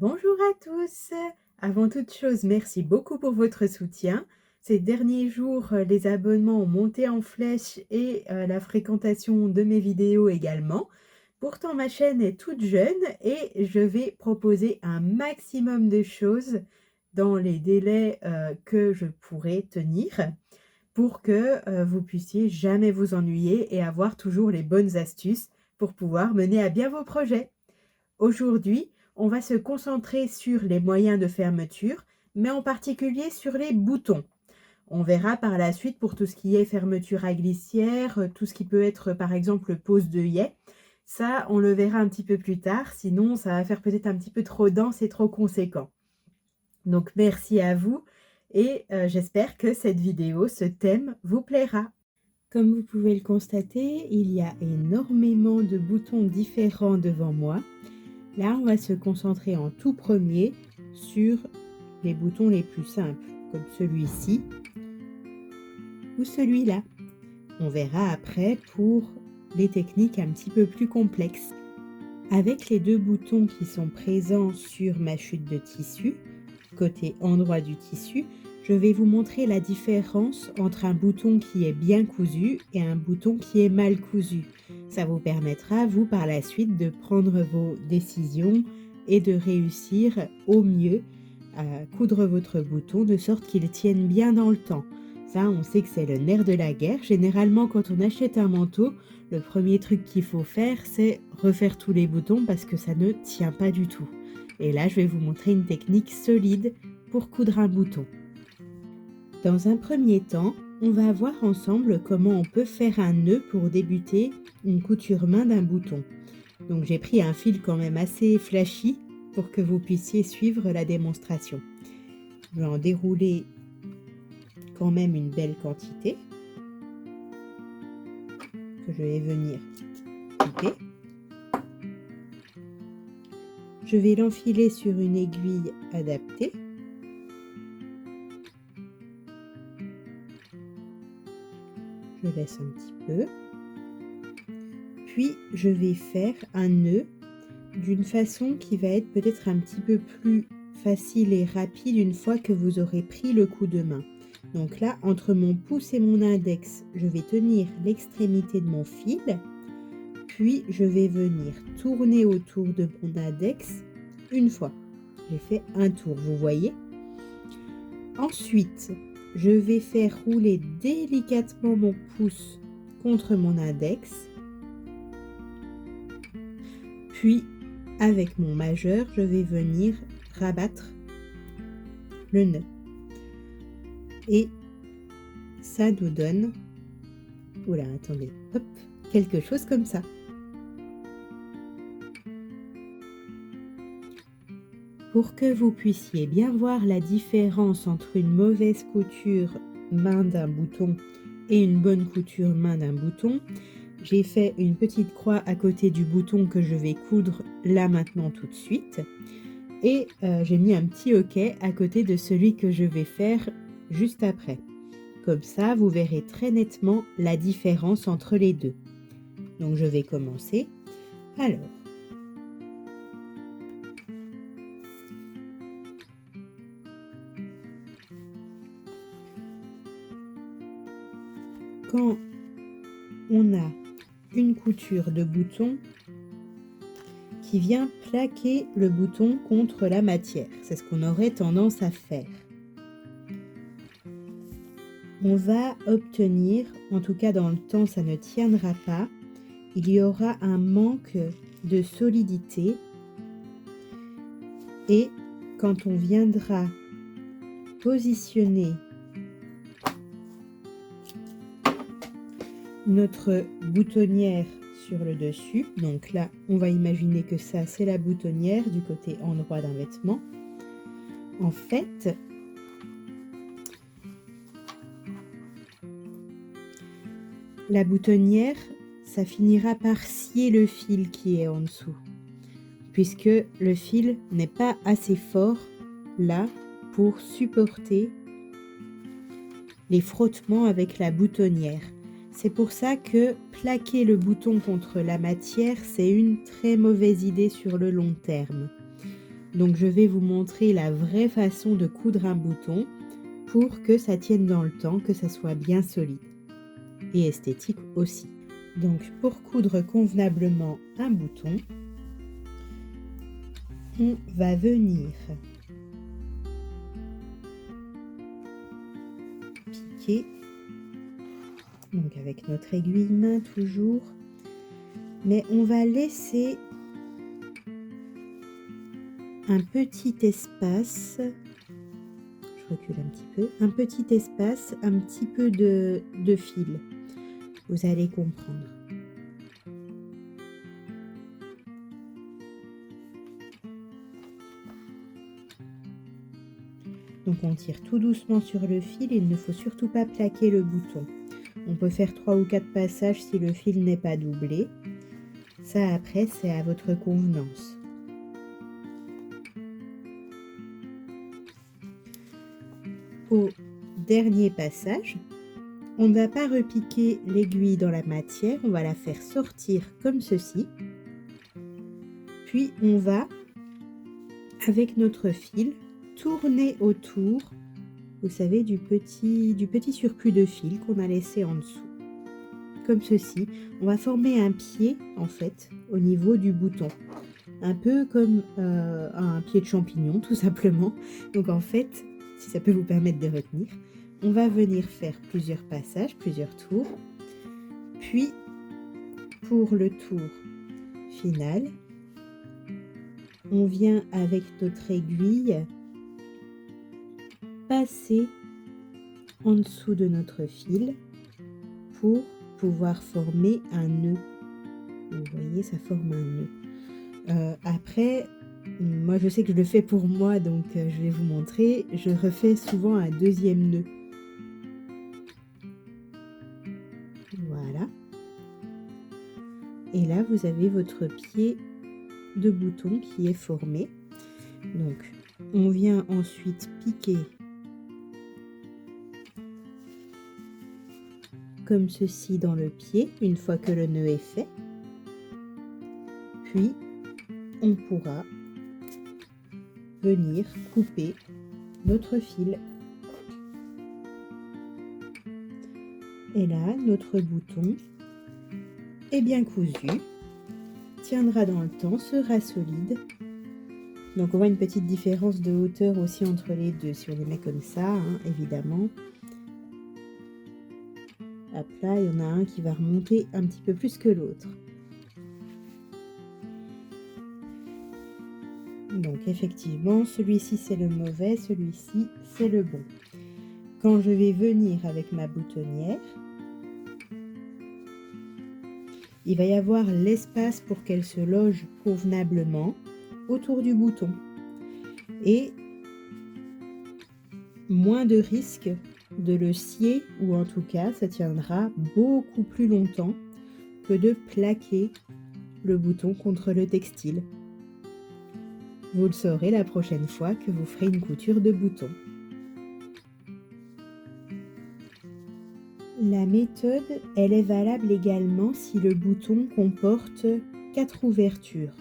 Bonjour à tous. Avant toute chose, merci beaucoup pour votre soutien. Ces derniers jours, les abonnements ont monté en flèche et la fréquentation de mes vidéos également. Pourtant, ma chaîne est toute jeune et je vais proposer un maximum de choses dans les délais que je pourrai tenir pour que vous puissiez jamais vous ennuyer et avoir toujours les bonnes astuces pour pouvoir mener à bien vos projets. Aujourd'hui, on va se concentrer sur les moyens de fermeture, mais en particulier sur les boutons. On verra par la suite pour tout ce qui est fermeture à glissière, tout ce qui peut être par exemple pose d'œillet. Ça, on le verra un petit peu plus tard, sinon ça va faire peut-être un petit peu trop dense et trop conséquent. Donc merci à vous et j'espère que cette vidéo, ce thème vous plaira. Comme vous pouvez le constater, il y a énormément de boutons différents devant moi. Là, on va se concentrer en tout premier sur les boutons les plus simples, comme celui-ci ou celui-là. On verra après pour les techniques un petit peu plus complexes. Avec les deux boutons qui sont présents sur ma chute de tissu, côté endroit du tissu, je vais vous montrer la différence entre un bouton qui est bien cousu et un bouton qui est mal cousu. Ça vous permettra, vous, par la suite, de prendre vos décisions et de réussir au mieux à coudre votre bouton de sorte qu'il tienne bien dans le temps. Ça, on sait que c'est le nerf de la guerre. Généralement, quand on achète un manteau, le premier truc qu'il faut faire, c'est refaire tous les boutons parce que ça ne tient pas du tout. Et là, je vais vous montrer une technique solide pour coudre un bouton. Dans un premier temps, on va voir ensemble comment on peut faire un nœud pour débuter une couture main d'un bouton. Donc j'ai pris un fil quand même assez flashy pour que vous puissiez suivre la démonstration. Je vais en dérouler quand même une belle quantité que je vais venir couper. Je vais l'enfiler sur une aiguille adaptée. Je laisse un petit peu. Puis je vais faire un nœud d'une façon qui va être peut-être un petit peu plus facile et rapide une fois que vous aurez pris le coup de main. Donc là, entre mon pouce et mon index, je vais tenir l'extrémité de mon fil, puis je vais venir tourner autour de mon index une fois. J'ai fait un tour, vous voyez. Ensuite, je vais faire rouler délicatement mon pouce contre mon index, puis avec mon majeur, je vais venir rabattre le nœud. Et ça nous donne, oula, attendez, hop, quelque chose comme ça. Pour que vous puissiez bien voir la différence entre une mauvaise couture main d'un bouton et une bonne couture main d'un bouton, j'ai fait une petite croix à côté du bouton que je vais coudre là maintenant tout de suite. Et j'ai mis un petit hoquet à côté de celui que je vais faire juste après. Comme ça, vous verrez très nettement la différence entre les deux. Donc je vais commencer. Alors, quand on a une couture de bouton qui vient plaquer le bouton contre la matière, c'est ce qu'on aurait tendance à faire. On va obtenir, en tout cas dans le temps ça ne tiendra pas, il y aura un manque de solidité et quand on viendra positionner notre boutonnière sur le dessus, donc là on va imaginer que ça c'est la boutonnière du côté endroit d'un vêtement. En fait, la boutonnière, ça finira par scier le fil qui est en dessous, puisque le fil n'est pas assez fort là pour supporter les frottements avec la boutonnière. C'est pour ça que plaquer le bouton contre la matière, c'est une très mauvaise idée sur le long terme. Donc je vais vous montrer la vraie façon de coudre un bouton pour que ça tienne dans le temps, que ça soit bien solide et esthétique aussi. Donc pour coudre convenablement un bouton, on va venir piquer, donc avec notre aiguille main toujours, mais on va laisser un petit espace, je recule un petit peu, un petit espace, un petit peu de fil, vous allez comprendre. Donc on tire tout doucement sur le fil, il ne faut surtout pas plaquer le bouton. On peut faire 3 ou 4 passages si le fil n'est pas doublé. Ça après c'est à votre convenance. Au dernier passage, on ne va pas repiquer l'aiguille dans la matière, on va la faire sortir comme ceci. Puis on va, avec notre fil, tourner autour, vous savez, du petit surplus de fil qu'on a laissé en dessous. Comme ceci, on va former un pied en fait au niveau du bouton. Un peu comme un pied de champignon tout simplement. Donc en fait, si ça peut vous permettre de retenir, on va venir faire plusieurs passages, plusieurs tours. Puis pour le tour final, on vient avec notre aiguille passer en dessous de notre fil pour pouvoir former un nœud. Vous voyez, ça forme un nœud. Après, moi je sais que je le fais pour moi, donc je vais vous montrer. Je refais souvent un deuxième nœud. Voilà. Et là, vous avez votre pied de bouton qui est formé. Donc, on vient ensuite piquer comme ceci dans le pied, une fois que le nœud est fait. Puis, on pourra venir couper notre fil. Et là, notre bouton est bien cousu, tiendra dans le temps, sera solide. Donc on voit une petite différence de hauteur aussi entre les deux, si on les met comme ça, hein, évidemment. Hop là, il y en a un qui va remonter un petit peu plus que l'autre. Donc effectivement, celui-ci c'est le mauvais, celui-ci c'est le bon. Quand je vais venir avec ma boutonnière, il va y avoir l'espace pour qu'elle se loge convenablement autour du bouton. Et moins de risque de le scier, ou en tout cas ça tiendra beaucoup plus longtemps que de plaquer le bouton contre le textile. Vous le saurez la prochaine fois que vous ferez une couture de bouton. La méthode, elle est valable également si le bouton comporte 4 ouvertures.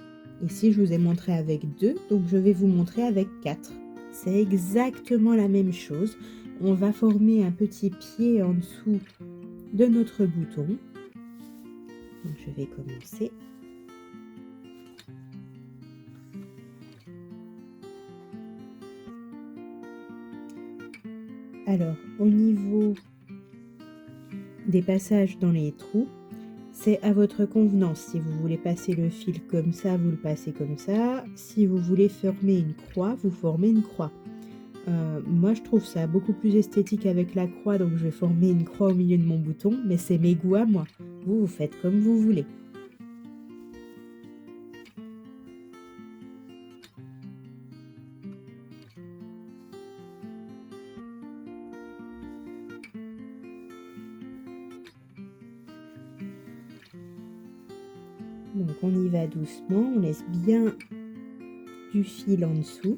Ici, je vous ai montré avec 2, donc je vais vous montrer avec 4. C'est exactement la même chose. On va former un petit pied en dessous de notre bouton. Donc, je vais commencer. Alors, au niveau des passages dans les trous, c'est à votre convenance. Si vous voulez passer le fil comme ça, vous le passez comme ça. Si vous voulez former une croix, vous formez une croix. Moi, je trouve ça beaucoup plus esthétique avec la croix, donc je vais former une croix au milieu de mon bouton, mais c'est mes goûts à moi. Vous, vous faites comme vous voulez. Donc on y va doucement, on laisse bien du fil en dessous.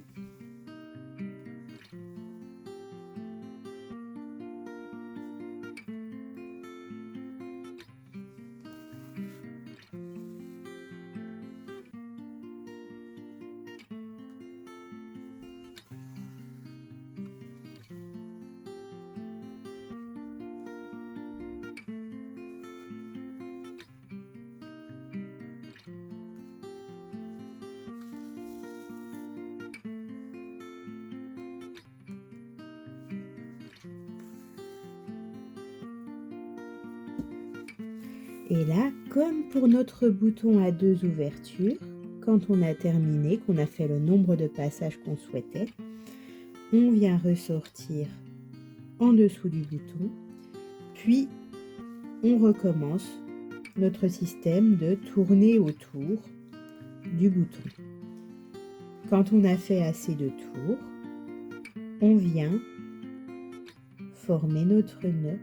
Et là, comme pour notre bouton à 2 ouvertures, quand on a terminé, qu'on a fait le nombre de passages qu'on souhaitait, on vient ressortir en dessous du bouton, puis on recommence notre système de tourner autour du bouton. Quand on a fait assez de tours, on vient former notre nœud.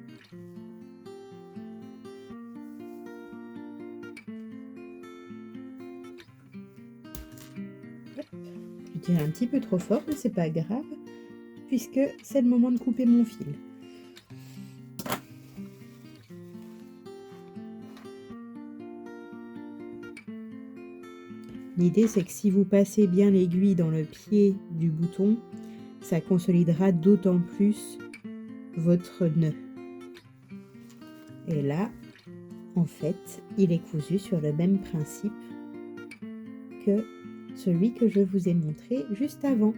Je tire un petit peu trop fort, mais c'est pas grave, puisque c'est le moment de couper mon fil. L'idée, c'est que si vous passez bien l'aiguille dans le pied du bouton, ça consolidera d'autant plus votre nœud. Et là, en fait, il est cousu sur le même principe que celui que je vous ai montré juste avant.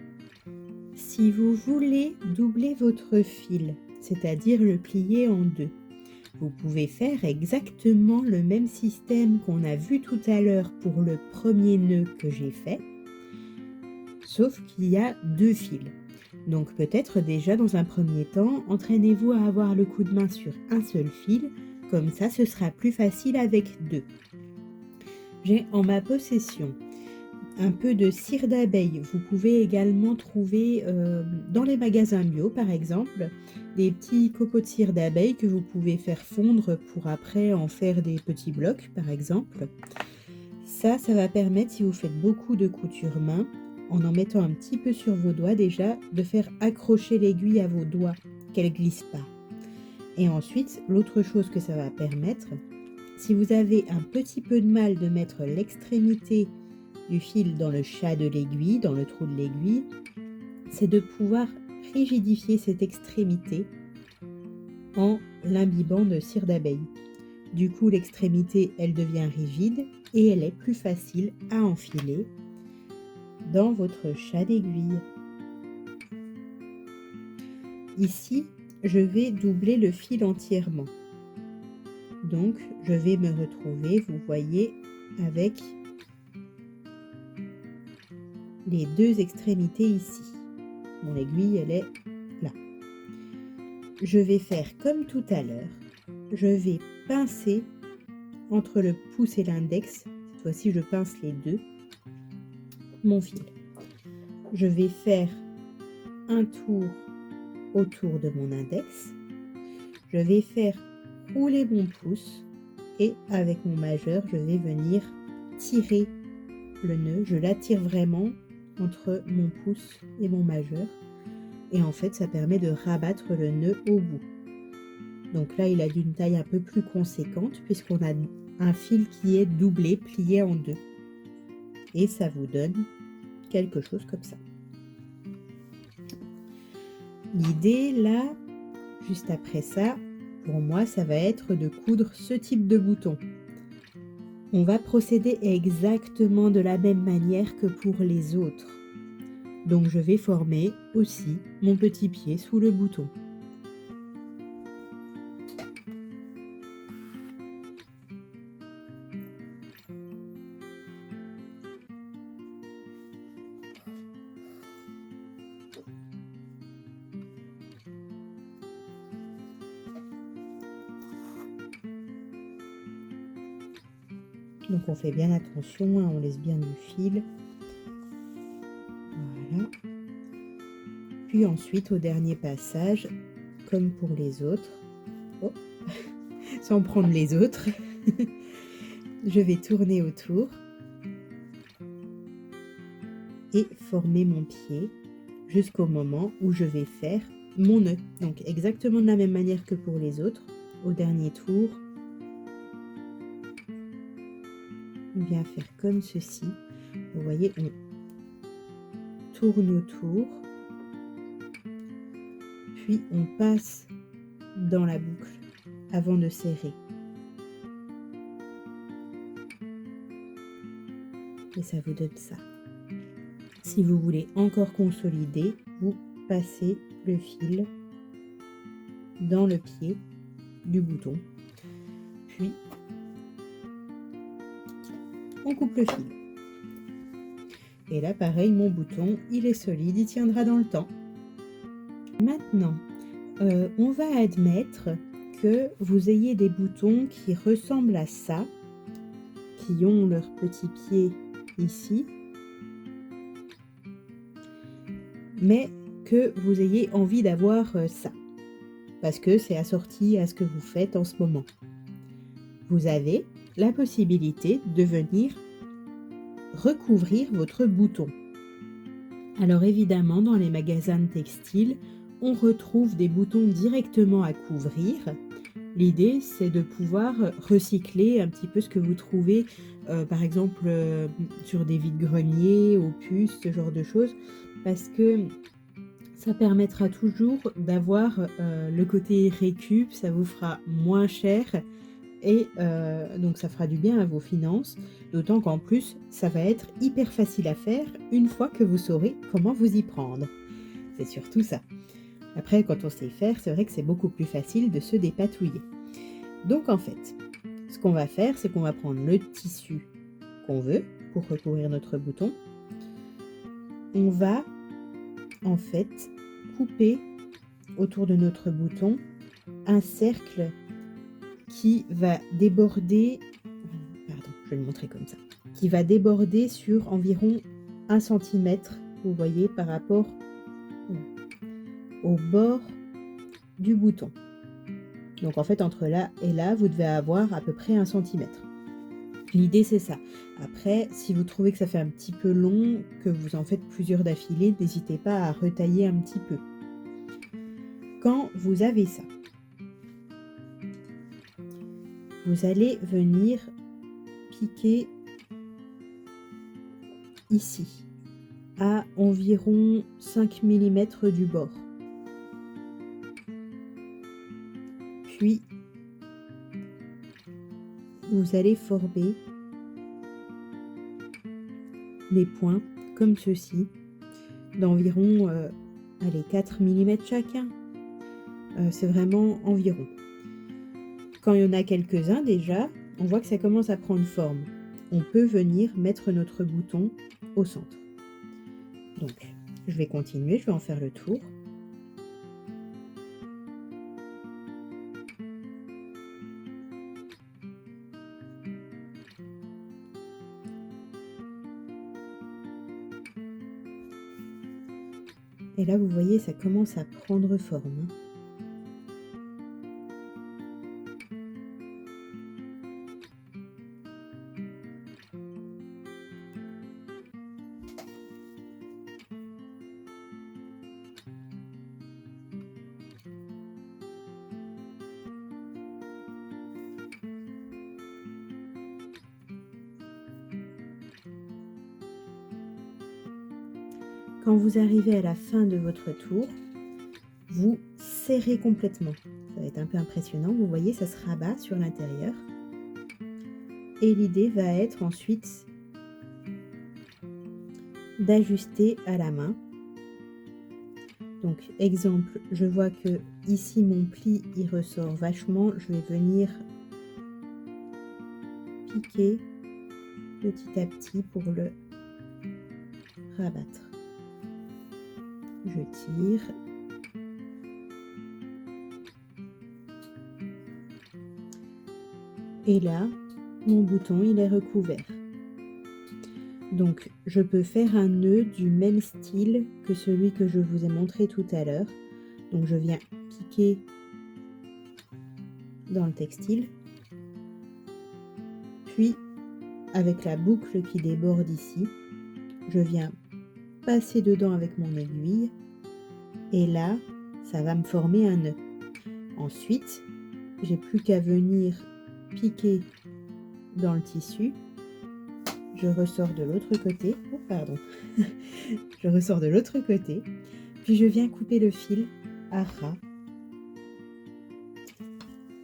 Si vous voulez doubler votre fil, c'est-à-dire le plier en deux, vous pouvez faire exactement le même système qu'on a vu tout à l'heure pour le premier nœud que j'ai fait, sauf qu'il y a 2 fils. Donc peut-être déjà dans un premier temps, entraînez-vous à avoir le coup de main sur un seul fil, comme ça ce sera plus facile avec 2. J'ai en ma possession un peu de cire d'abeille. Vous pouvez également trouver dans les magasins bio par exemple, des petits copeaux de cire d'abeille que vous pouvez faire fondre pour après en faire des petits blocs par exemple. Ça va permettre, si vous faites beaucoup de couture main, en mettant un petit peu sur vos doigts déjà, de faire accrocher l'aiguille à vos doigts, qu'elle glisse pas. Et ensuite, l'autre chose que ça va permettre, si vous avez un petit peu de mal de mettre l'extrémité du fil dans le chat de l'aiguille, dans le trou de l'aiguille, c'est de pouvoir rigidifier cette extrémité en l'imbibant de cire d'abeille. Du coup, l'extrémité, elle devient rigide et elle est plus facile à enfiler dans votre chat d'aiguille. Ici, je vais doubler le fil entièrement. Donc, je vais me retrouver, vous voyez, avec les 2 extrémités ici. Mon aiguille, elle est là. Je vais faire comme tout à l'heure. Je vais pincer entre le pouce et l'index. Cette fois-ci, je pince les 2. Mon fil. Je vais faire un tour autour de mon index. Je vais faire rouler mon pouce et avec mon majeur, je vais venir tirer le nœud. Je l'attire vraiment entre mon pouce et mon majeur. Et en fait, ça permet de rabattre le nœud au bout. Donc là, il a d'une taille un peu plus conséquente puisqu'on a un fil qui est doublé, plié en 2. Et ça vous donne quelque chose comme ça. L'idée là, juste après ça, pour moi, ça va être de coudre ce type de bouton. On va procéder exactement de la même manière que pour les autres. Donc je vais former aussi mon petit pied sous le bouton. Donc on fait bien attention, hein, on laisse bien du fil. Voilà. Puis ensuite au dernier passage, comme pour les autres, oh, sans prendre les autres, je vais tourner autour et former mon pied jusqu'au moment où je vais faire mon nœud. Donc exactement de la même manière que pour les autres, au dernier tour, on vient faire comme ceci. Vous voyez, on tourne autour, puis on passe dans la boucle avant de serrer. Et ça vous donne ça. Si vous voulez encore consolider, vous passez le fil dans le pied du bouton, puis on coupe le fil. Et là, pareil, mon bouton, il est solide, il tiendra dans le temps. Maintenant, on va admettre que vous ayez des boutons qui ressemblent à ça, qui ont leurs petits pieds ici, mais que vous ayez envie d'avoir ça, parce que c'est assorti à ce que vous faites en ce moment. Vous avez la possibilité de venir recouvrir votre bouton. Alors évidemment, dans les magasins de textiles, on retrouve des boutons directement à couvrir. L'idée, c'est de pouvoir recycler un petit peu ce que vous trouvez, par exemple, sur des vides-greniers, aux puces, ce genre de choses, parce que ça permettra toujours d'avoir le côté récup, ça vous fera moins cher et donc ça fera du bien à vos finances, d'autant qu'en plus, ça va être hyper facile à faire une fois que vous saurez comment vous y prendre. C'est surtout ça. Après, quand on sait faire, c'est vrai que c'est beaucoup plus facile de se dépatouiller. Donc en fait, ce qu'on va faire, c'est qu'on va prendre le tissu qu'on veut pour recouvrir notre bouton. On va en fait couper autour de notre bouton un cercle qui va déborder, pardon, je vais le montrer comme ça, qui va déborder sur environ 1 cm, vous voyez, par rapport au bord du bouton. Donc en fait, entre là et là, vous devez avoir à peu près 1 cm. L'idée, c'est ça. Après, si vous trouvez que ça fait un petit peu long, que vous en faites plusieurs d'affilée, n'hésitez pas à retailler un petit peu. Quand vous avez ça, vous allez venir piquer ici, à environ 5 mm du bord. Puis, vous allez former des points comme ceci, d'environ 4 mm chacun. C'est vraiment environ. Quand il y en a quelques-uns déjà, on voit que ça commence à prendre forme. On peut venir mettre notre bouton au centre. Donc, je vais continuer, je vais en faire le tour. Et là, vous voyez, ça commence à prendre forme. Quand vous arrivez à la fin de votre tour, vous serrez complètement. Ça va être un peu impressionnant, vous voyez, ça se rabat sur l'intérieur. Et l'idée va être ensuite d'ajuster à la main. Donc, exemple, je vois que ici mon pli, il ressort vachement. Je vais venir piquer petit à petit pour le rabattre. Je tire. Et là, mon bouton, il est recouvert. Donc, je peux faire un nœud du même style que celui que je vous ai montré tout à l'heure. Donc, je viens piquer dans le textile. Puis, avec la boucle qui déborde ici, je viens passer dedans avec mon aiguille. Et là, ça va me former un nœud. Ensuite, j'ai plus qu'à venir piquer dans le tissu. Je ressors de l'autre côté. Oh, pardon. Je ressors de l'autre côté. Puis je viens couper le fil à ras.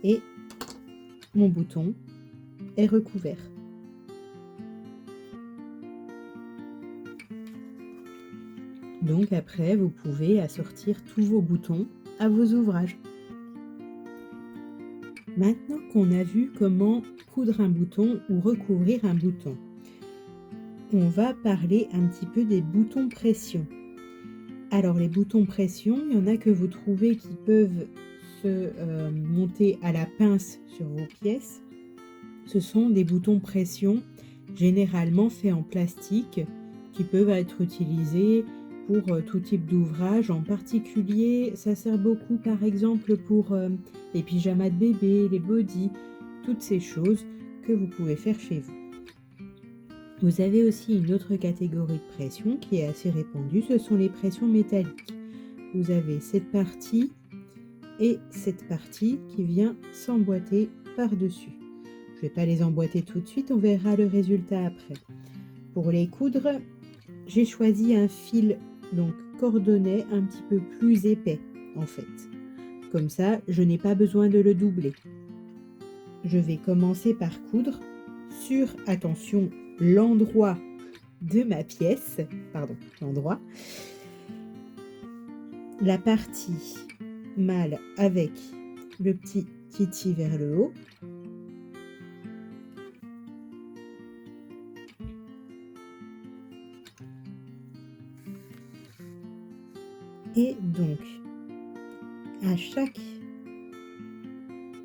Et mon bouton est recouvert. Donc après, vous pouvez assortir tous vos boutons à vos ouvrages. Maintenant qu'on a vu comment coudre un bouton ou recouvrir un bouton, on va parler un petit peu des boutons pression. Alors les boutons pression, il y en a que vous trouvez qui peuvent se monter à la pince sur vos pièces. Ce sont des boutons pression généralement faits en plastique qui peuvent être utilisés pour tout type d'ouvrage. En particulier, ça sert beaucoup par exemple pour les pyjamas de bébé, les bodys, toutes ces choses que vous pouvez faire chez vous. Vous avez aussi une autre catégorie de pression qui est assez répandue, ce sont les pressions métalliques. Vous avez cette partie et cette partie qui vient s'emboîter par-dessus. Je ne vais pas les emboîter tout de suite, on verra le résultat après. Pour les coudre, j'ai choisi un fil donc cordonnet un petit peu plus épais en fait. Comme ça, je n'ai pas besoin de le doubler. Je vais commencer par coudre sur, attention, l'endroit de ma pièce, la partie mâle avec le petit titi vers le haut. Et donc, à chaque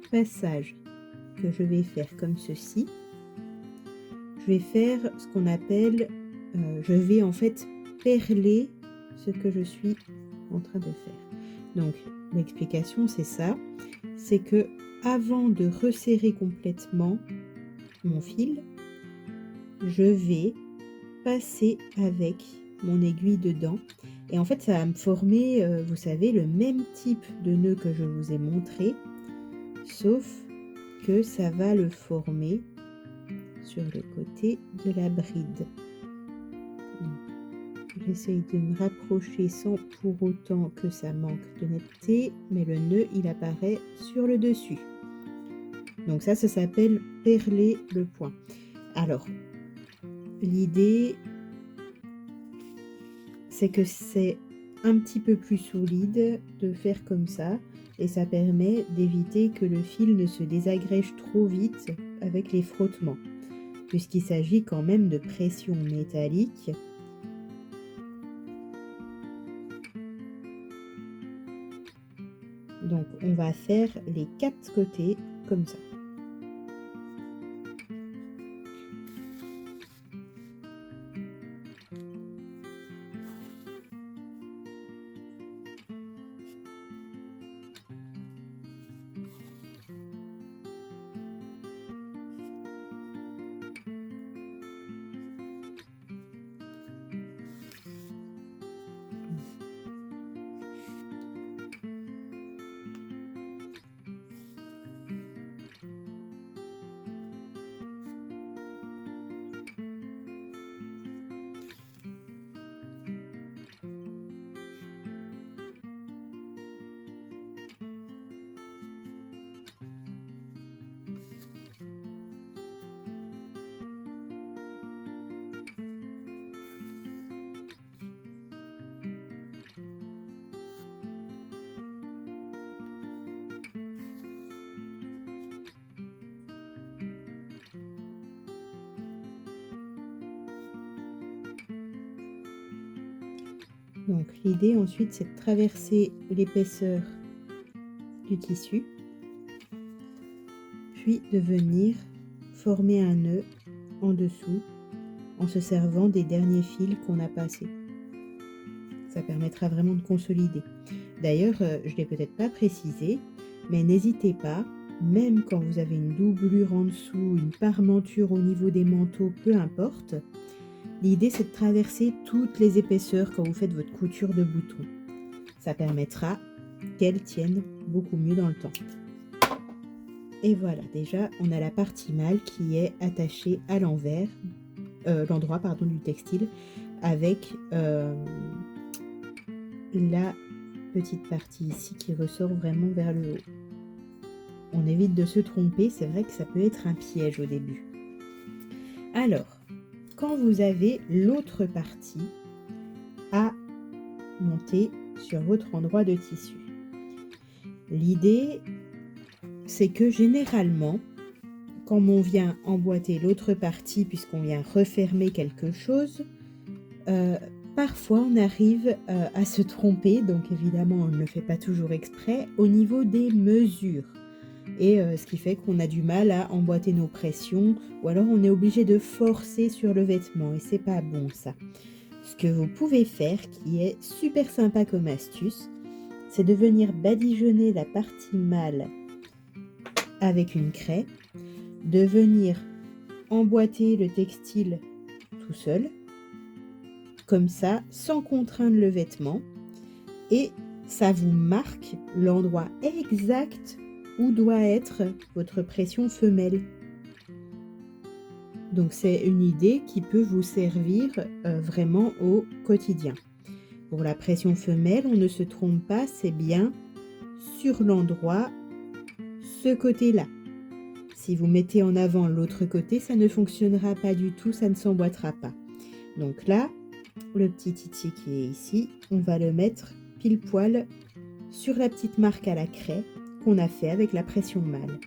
passage que je vais faire comme ceci, je vais faire ce qu'on appelle, je vais en fait perler ce que je suis en train de faire. Donc l'explication c'est ça, c'est que avant de resserrer complètement mon fil, je vais passer avec mon aiguille dedans et en fait ça va me former, vous savez, le même type de nœud que je vous ai montré, sauf que ça va le former sur le côté de la bride. J'essaye de me rapprocher sans pour autant que ça manque de netteté, mais le nœud il apparaît sur le dessus. Donc ça s'appelle perler le point. Alors, l'idée c'est que c'est un petit peu plus solide de faire comme ça et ça permet d'éviter que le fil ne se désagrège trop vite avec les frottements, puisqu'il s'agit quand même de pression métallique. Donc on va faire les 4 côtés comme ça. Donc l'idée ensuite c'est de traverser l'épaisseur du tissu, puis de venir former un nœud en dessous en se servant des derniers fils qu'on a passés. Ça permettra vraiment de consolider. D'ailleurs, je ne l'ai peut-être pas précisé, mais n'hésitez pas, même quand vous avez une doublure en dessous, une parmenture au niveau des manteaux, peu importe, l'idée c'est de traverser toutes les épaisseurs quand vous faites votre couture de boutons. Ça permettra qu'elles tiennent beaucoup mieux dans le temps. Et voilà, déjà on a la partie mâle qui est attachée à l'envers, l'endroit du textile, avec la petite partie ici qui ressort vraiment vers le haut. On évite de se tromper, c'est vrai que ça peut être un piège au début. Alors, quand vous avez l'autre partie à monter sur votre endroit de tissu, l'idée c'est que généralement, quand on vient emboîter l'autre partie, puisqu'on vient refermer quelque chose, euh, parfois on arrive à se tromper, donc évidemment on ne le fait pas toujours exprès, au niveau des mesures. Et ce qui fait qu'on a du mal à emboîter nos pressions, ou alors on est obligé de forcer sur le vêtement, et c'est pas bon ça. Ce que vous pouvez faire, qui est super sympa comme astuce, c'est de venir badigeonner la partie mâle avec une craie, de venir emboîter le textile tout seul, comme ça, sans contraindre le vêtement, et ça vous marque l'endroit exact où doit être votre pression femelle. Donc c'est une idée qui peut vous servir vraiment au quotidien. Pour la pression femelle, on ne se trompe pas, c'est bien sur l'endroit, ce côté-là. Si vous mettez en avant l'autre côté, ça ne fonctionnera pas du tout, ça ne s'emboîtera pas. Donc là, le petit titi qui est ici, on va le mettre pile poil sur la petite marque à la craie qu'on a fait avec la pression mâle.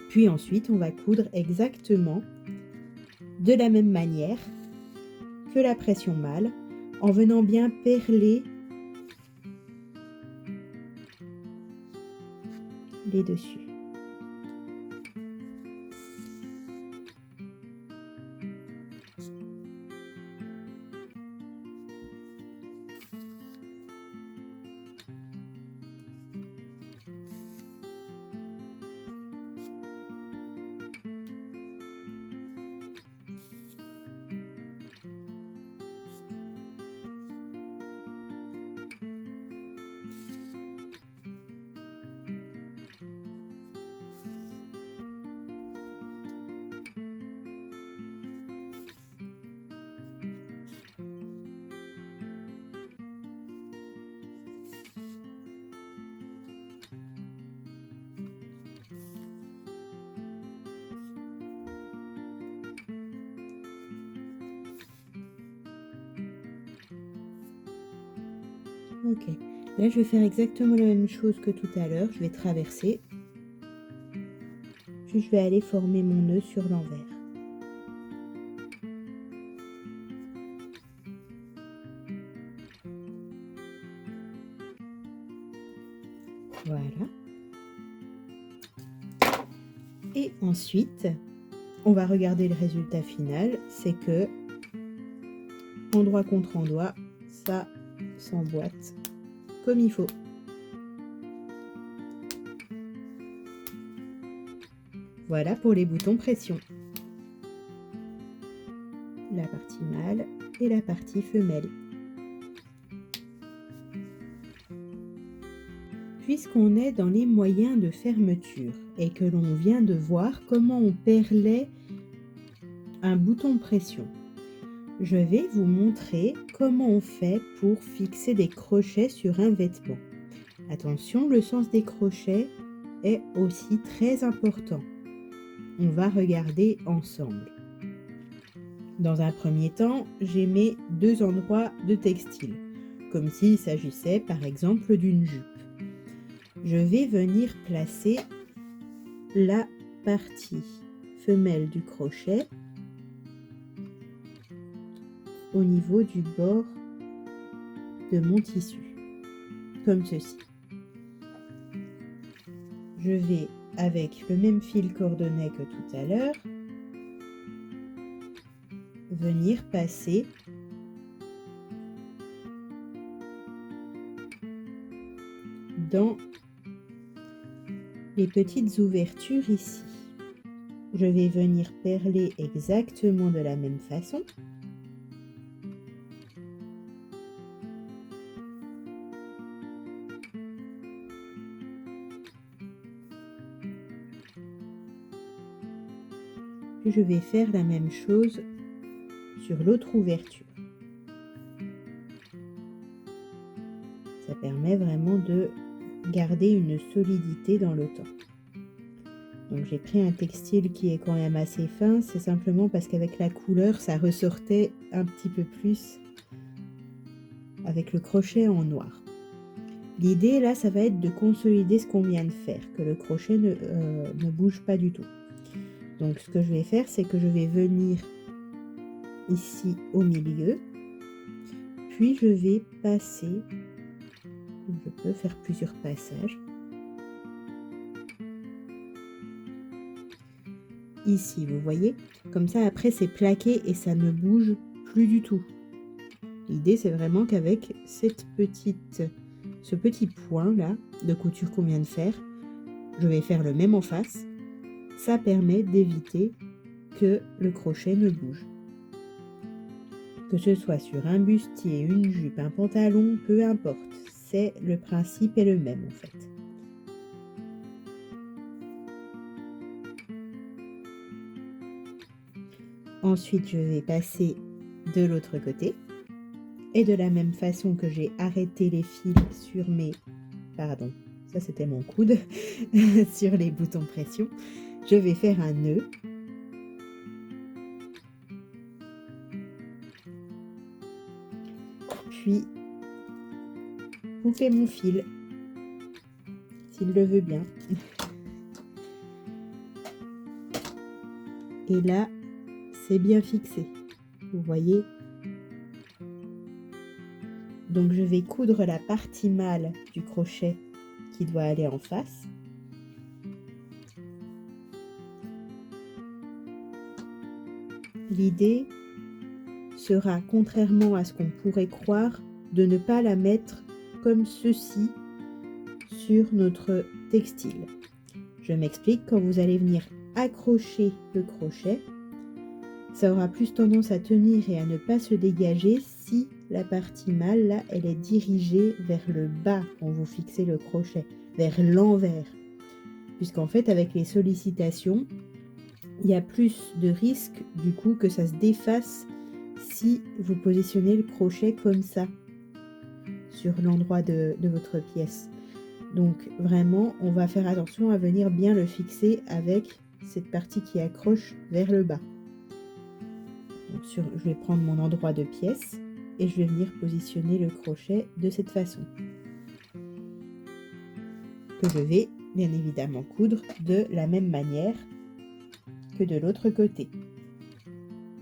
Puis ensuite, on va coudre exactement de la même manière que la pression mâle, en venant bien perler les dessus. Ok, là je vais faire exactement la même chose que tout à l'heure, je vais traverser, puis je vais aller former mon nœud sur l'envers. Voilà. Et ensuite, on va regarder le résultat final, c'est que endroit contre endroit, ça s'emboîte comme il faut. Voilà pour les boutons pression. La partie mâle et la partie femelle. Puisqu'on est dans les moyens de fermeture et que l'on vient de voir comment on perlait un bouton pression, je vais vous montrer comment on fait pour fixer des crochets sur un vêtement. Attention, le sens des crochets est aussi très important. On va regarder ensemble. Dans un premier temps, j'ai mes deux endroits de textile, comme s'il s'agissait par exemple d'une jupe. Je vais venir placer la partie femelle du crochet au niveau du bord de mon tissu, comme ceci. Je vais, avec le même fil coordonné que tout à l'heure, venir passer dans les petites ouvertures ici. Je vais venir perler exactement de la même façon. Puis je vais faire la même chose sur l'autre ouverture. Ça permet vraiment de garder une solidité dans le temps. Donc j'ai pris un textile qui est quand même assez fin, c'est simplement parce qu'avec la couleur ça ressortait un petit peu plus avec le crochet en noir. L'idée là ça va être de consolider ce qu'on vient de faire, que le crochet ne bouge pas du tout. Donc ce que je vais faire, c'est que je vais venir ici au milieu, puis je vais passer, je peux faire plusieurs passages, ici, vous voyez, comme ça après c'est plaqué et ça ne bouge plus du tout. L'idée c'est vraiment qu'avec ce petit point là de couture qu'on vient de faire, je vais faire le même en face. Ça permet d'éviter que le crochet ne bouge. Que ce soit sur un bustier, une jupe, un pantalon, peu importe, c'est le principe est le même en fait. Ensuite, je vais passer de l'autre côté. Et de la même façon que j'ai arrêté les fils sur mes... Pardon, ça c'était mon coude, sur les boutons pression, je vais faire un nœud. Puis, couper mon fil, s'il le veut bien. Et là, c'est bien fixé, vous voyez. Donc je vais coudre la partie mâle du crochet qui doit aller en face. L'idée sera, contrairement à ce qu'on pourrait croire, de ne pas la mettre comme ceci sur notre textile. Je m'explique, quand vous allez venir accrocher le crochet, ça aura plus tendance à tenir et à ne pas se dégager si la partie mâle, là, elle est dirigée vers le bas quand vous fixez le crochet, vers l'envers. Puisqu'en fait, avec les sollicitations, il y a plus de risques du coup que ça se défasse si vous positionnez le crochet comme ça sur l'endroit de votre pièce. Donc vraiment, on va faire attention à venir bien le fixer avec cette partie qui accroche vers le bas. Donc je vais prendre mon endroit de pièce et je vais venir positionner le crochet de cette façon. Que je vais bien évidemment coudre de la même manière que de l'autre côté.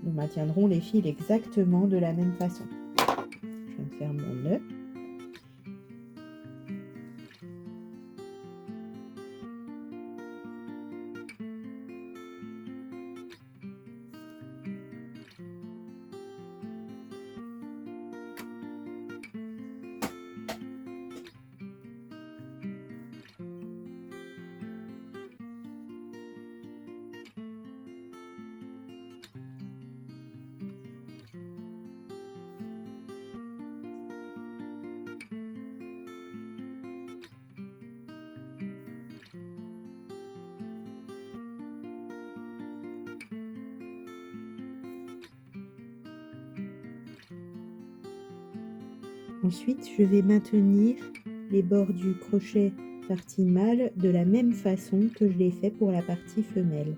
Nous maintiendrons les fils exactement de la même façon. Je vais faire mon nœud. Ensuite, je vais maintenir les bords du crochet partie mâle de la même façon que je l'ai fait pour la partie femelle.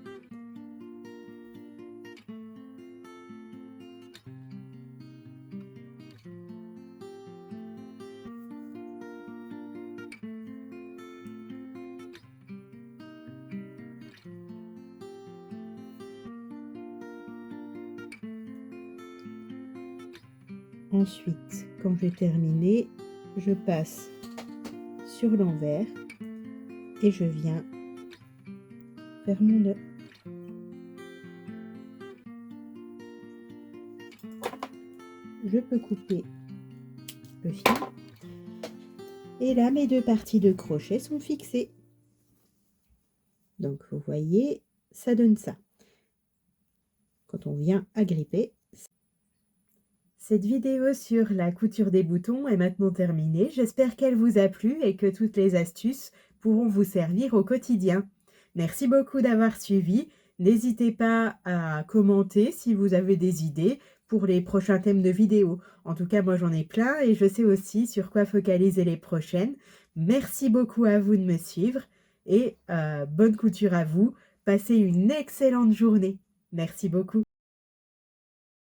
Ensuite, quand j'ai terminé, je passe sur l'envers et je viens faire mon nœud. Je peux couper le fil. Et là, mes deux parties de crochet sont fixées. Donc, vous voyez, ça donne ça. Quand on vient agripper. Cette vidéo sur la couture des boutons est maintenant terminée. J'espère qu'elle vous a plu et que toutes les astuces pourront vous servir au quotidien. Merci beaucoup d'avoir suivi. N'hésitez pas à commenter si vous avez des idées pour les prochains thèmes de vidéos. En tout cas, moi j'en ai plein et je sais aussi sur quoi focaliser les prochaines. Merci beaucoup à vous de me suivre et bonne couture à vous. Passez une excellente journée. Merci beaucoup.